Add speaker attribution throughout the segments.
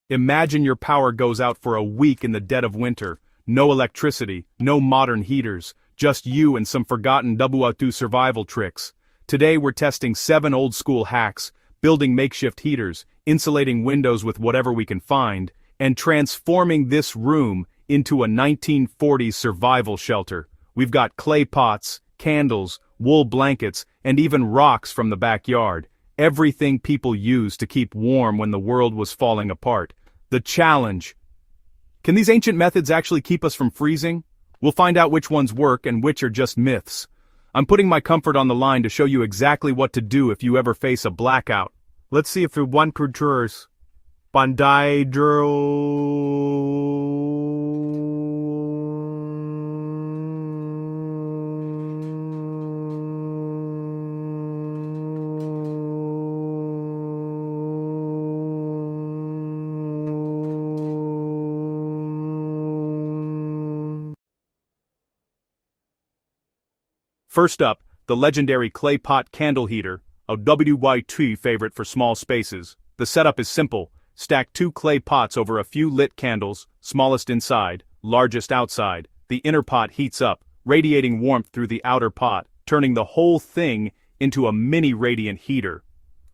Speaker 1: Imagine your power goes out for a week in the dead of winter. No electricity, no modern heaters, just you and some forgotten WWII survival tricks. Today we're testing 7 old-school hacks, building makeshift heaters, insulating windows with whatever we can find, and transforming this room into a 1940s survival shelter. We've got clay pots, candles, wool blankets, and even rocks from the backyard. Everything people used to keep warm when the world was falling apart. The challenge. Can these ancient methods actually keep us from freezing? We'll find out which ones work and which are just myths. I'm putting my comfort on the line to show you exactly what to do if you ever face a blackout. Let's see if one cultures. Bandai First up, the legendary clay pot candle heater, a WWII favorite for small spaces. The setup is simple. Stack 2 clay pots over a few lit candles, smallest inside, largest outside. The inner pot heats up, radiating warmth through the outer pot, turning the whole thing into a mini radiant heater.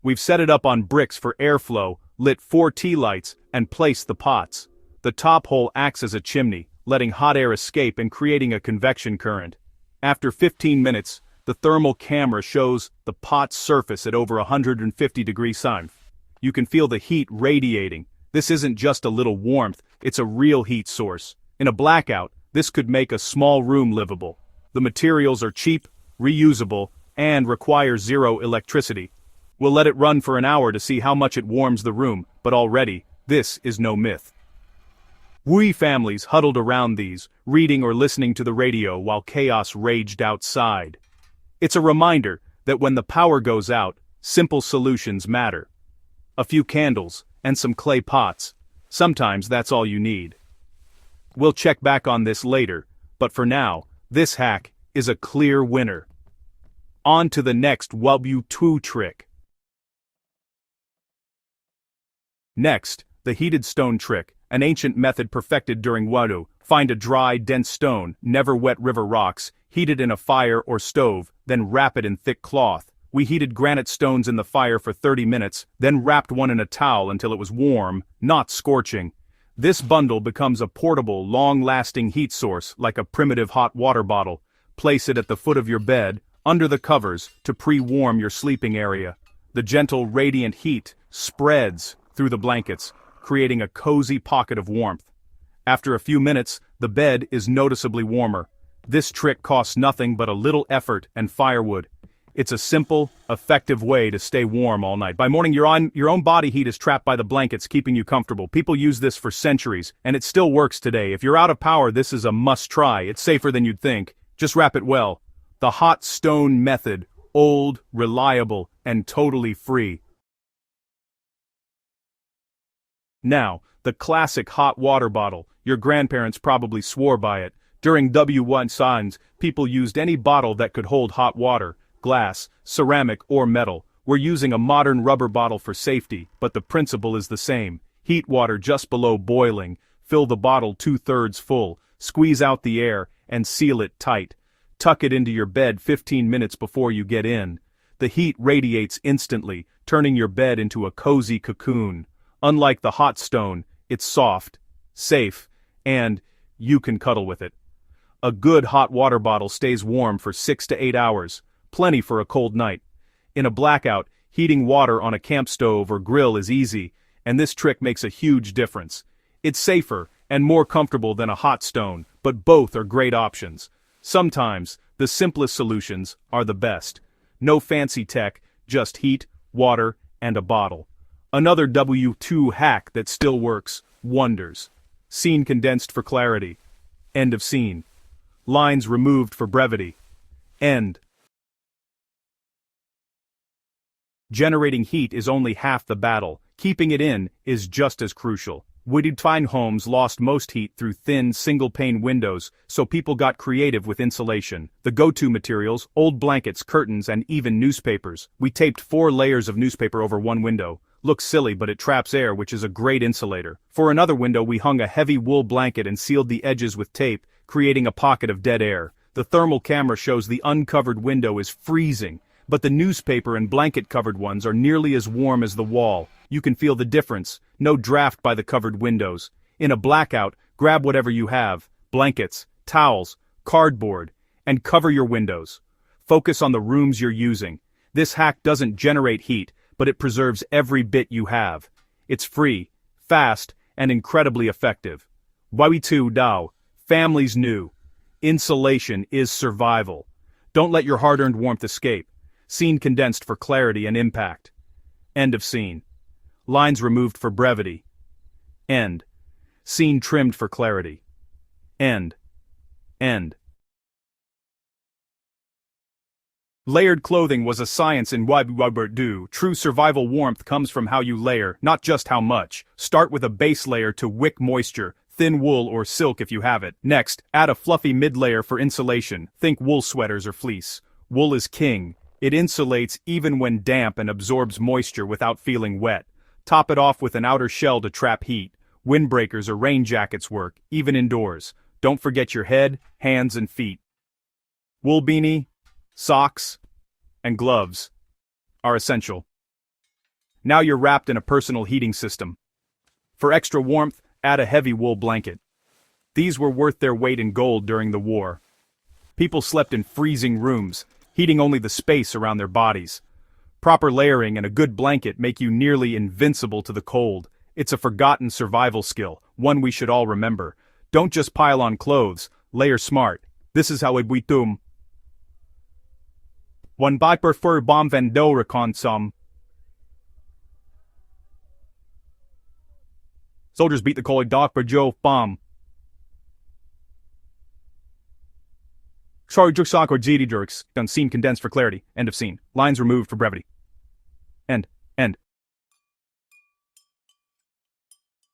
Speaker 1: We've set it up on bricks for airflow, lit 4 tea lights, and placed the pots. The top hole acts as a chimney, letting hot air escape and creating a convection current. After 15 minutes, the thermal camera shows the pot's surface at over 150 degrees Celsius. You can feel the heat radiating. This isn't just a little warmth, it's a real heat source. In a blackout, this could make a small room livable. The materials are cheap, reusable, and require 0 electricity. We'll let it run for an hour to see how much it warms the room, but already, this is no myth. WWII families huddled around these, reading or listening to the radio while chaos raged outside. It's a reminder that when the power goes out, simple solutions matter. A few candles, and some clay pots. Sometimes that's all you need. We'll check back on this later, but for now, this hack is a clear winner. On to the next WWII trick. Next, the heated stone trick, an ancient method perfected during WWII. Find a dry, dense stone, never wet river rocks, heat it in a fire or stove, then wrap it in thick cloth. We heated granite stones in the fire for 30 minutes, then wrapped one in a towel until it was warm, not scorching. This bundle becomes a portable, long-lasting heat source like a primitive hot water bottle. Place it at the foot of your bed, under the covers, to pre-warm your sleeping area. The gentle, radiant heat spreads through the blankets, creating a cozy pocket of warmth. After a few minutes, the bed is noticeably warmer. This trick costs nothing but a little effort and firewood. It's a simple, effective way to stay warm all night. By morning, your own body heat is trapped by the blankets, keeping you comfortable. People use this for centuries, and it still works today. If you're out of power, this is a must-try. It's safer than you'd think. Just wrap it well. The hot stone method, old, reliable, and totally free. Now, the classic hot water bottle. Your grandparents probably swore by it. During WWII, people used any bottle that could hold hot water, glass, ceramic, or metal. We're using a modern rubber bottle for safety, but the principle is the same. Heat water just below boiling, fill the bottle 2/3 full, squeeze out the air, and seal it tight. Tuck it into your bed 15 minutes before you get in. The heat radiates instantly, turning your bed into a cozy cocoon. Unlike the hot stone, it's soft, safe, and you can cuddle with it. A good hot water bottle stays warm for 6 to 8 hours, plenty for a cold night. In a blackout, heating water on a camp stove or grill is easy, and this trick makes a huge difference. It's safer and more comfortable than a hot stone, but both are great options. Sometimes, the simplest solutions are the best. No fancy tech, just heat, water, and a bottle. Another WWII hack that still works wonders. Scene condensed for clarity. End of scene. Lines removed for brevity. End. Generating heat is only half the battle. Keeping it in is just as crucial. WWII homes lost most heat through thin, single-pane windows, so people got creative with insulation. The go-to materials, old blankets, curtains, and even newspapers. We taped 4 layers of newspaper over one window. Looks silly but it traps air, which is a great insulator. For another window we hung a heavy wool blanket and sealed the edges with tape, creating a pocket of dead air. The thermal camera shows the uncovered window is freezing, but the newspaper and blanket-covered ones are nearly as warm as the wall. You can feel the difference, no draft by the covered windows. In a blackout, grab whatever you have, blankets, towels, cardboard, and cover your windows. Focus on the rooms you're using. This hack doesn't generate heat, but it preserves every bit you have. It's free, fast, and incredibly effective. WWII, families new. Insulation is survival. Don't let your hard-earned warmth escape. Scene condensed for clarity and impact. End of scene. Lines removed for brevity. End. Scene trimmed for clarity. End. End. Layered clothing was a science in WWII. True survival warmth comes from how you layer, not just how much. Start with a base layer to wick moisture, thin wool or silk if you have it. Next, add a fluffy mid-layer for insulation. Think wool sweaters or fleece. Wool is king. It insulates even when damp and absorbs moisture without feeling wet. Top it off with an outer shell to trap heat. Windbreakers or rain jackets work, even indoors. Don't forget your head, hands, and feet. Wool beanie, socks, and gloves are essential. Now you're wrapped in a personal heating system. For extra warmth, add a heavy wool blanket. These were worth their weight in gold during the war. People slept in freezing rooms, heating only the space around their bodies. Proper layering and a good blanket make you nearly invincible to the cold. It's a forgotten survival skill, one we should all remember. Don't just pile on clothes, layer smart. This is how WWII. One by prefer bomb vendo recon some. Soldiers beat the cold dog for Joe bomb. Sorry, Juxok or GD jerks. Done scene condensed for clarity. End of scene. Lines removed for brevity. End. End.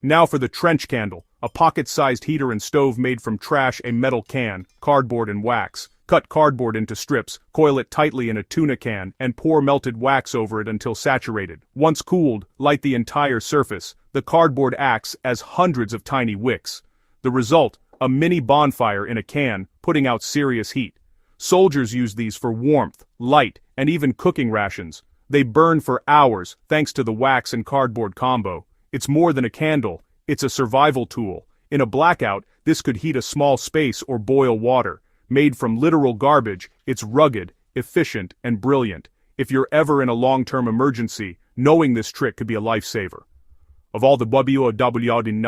Speaker 1: Now for the trench candle. A pocket-sized heater and stove made from trash, a metal can, cardboard and wax. Cut cardboard into strips, coil it tightly in a tuna can, and pour melted wax over it until saturated. Once cooled, light the entire surface. The cardboard acts as hundreds of tiny wicks. The result, a mini bonfire in a can, putting out serious heat. Soldiers use these for warmth, light, and even cooking rations. They burn for hours, thanks to the wax and cardboard combo. It's more than a candle, it's a survival tool. In a blackout, this could heat a small space or boil water. Made from literal garbage, it's rugged, efficient, and brilliant. If you're ever in a long-term emergency, knowing this trick could be a lifesaver. Of all the WWII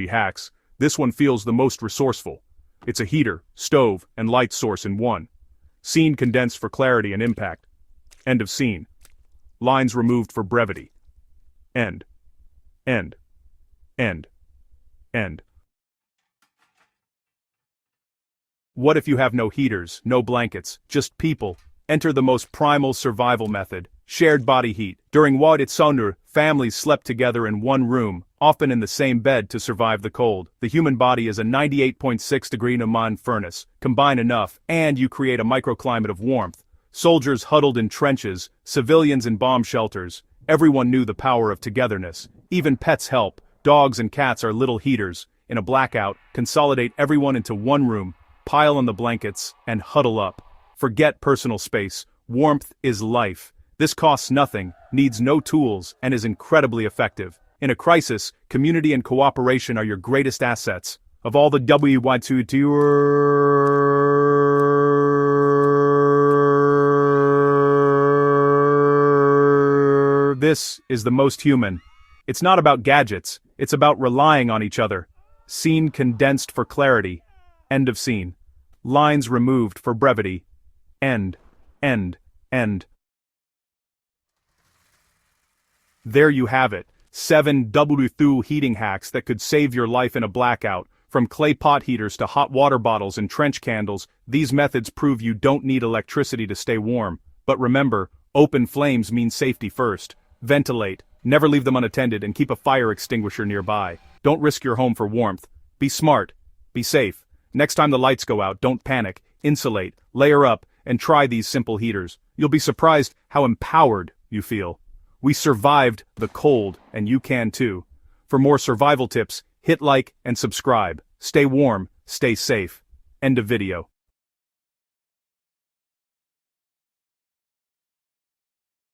Speaker 1: hacks, this one feels the most resourceful. It's a heater, stove, and light source in one. Scene condensed for clarity and impact. End of scene. Lines removed for brevity. End. End. End. End. What if you have no heaters, no blankets, just people? Enter the most primal survival method, shared body heat. During WWII, families slept together in one room, often in the same bed to survive the cold. The human body is a 98.6-degree Neumann furnace. Combine enough, and you create a microclimate of warmth. Soldiers huddled in trenches, civilians in bomb shelters. Everyone knew the power of togetherness. Even pets help. Dogs and cats are little heaters. In a blackout, consolidate everyone into one room. Pile on the blankets, and huddle up. Forget personal space. Warmth is life. This costs nothing, needs no tools, and is incredibly effective. In a crisis, community and cooperation are your greatest assets. Of all the WWII, this is the most human. It's not about gadgets, it's about relying on each other. Scene condensed for clarity. End of scene. Lines removed for brevity. End. End. End. There you have it. 7 WWII heating hacks that could save your life in a blackout. From clay pot heaters to hot water bottles and trench candles, these methods prove you don't need electricity to stay warm. But remember, open flames mean safety first. Ventilate, never leave them unattended, and keep a fire extinguisher nearby. Don't risk your home for warmth. Be smart. Be safe. Next time the lights go out, don't panic, insulate, layer up, and try these simple heaters. You'll be surprised how empowered you feel. We survived the cold, and you can too. For more survival tips, hit like and subscribe. Stay warm, stay safe. End of video.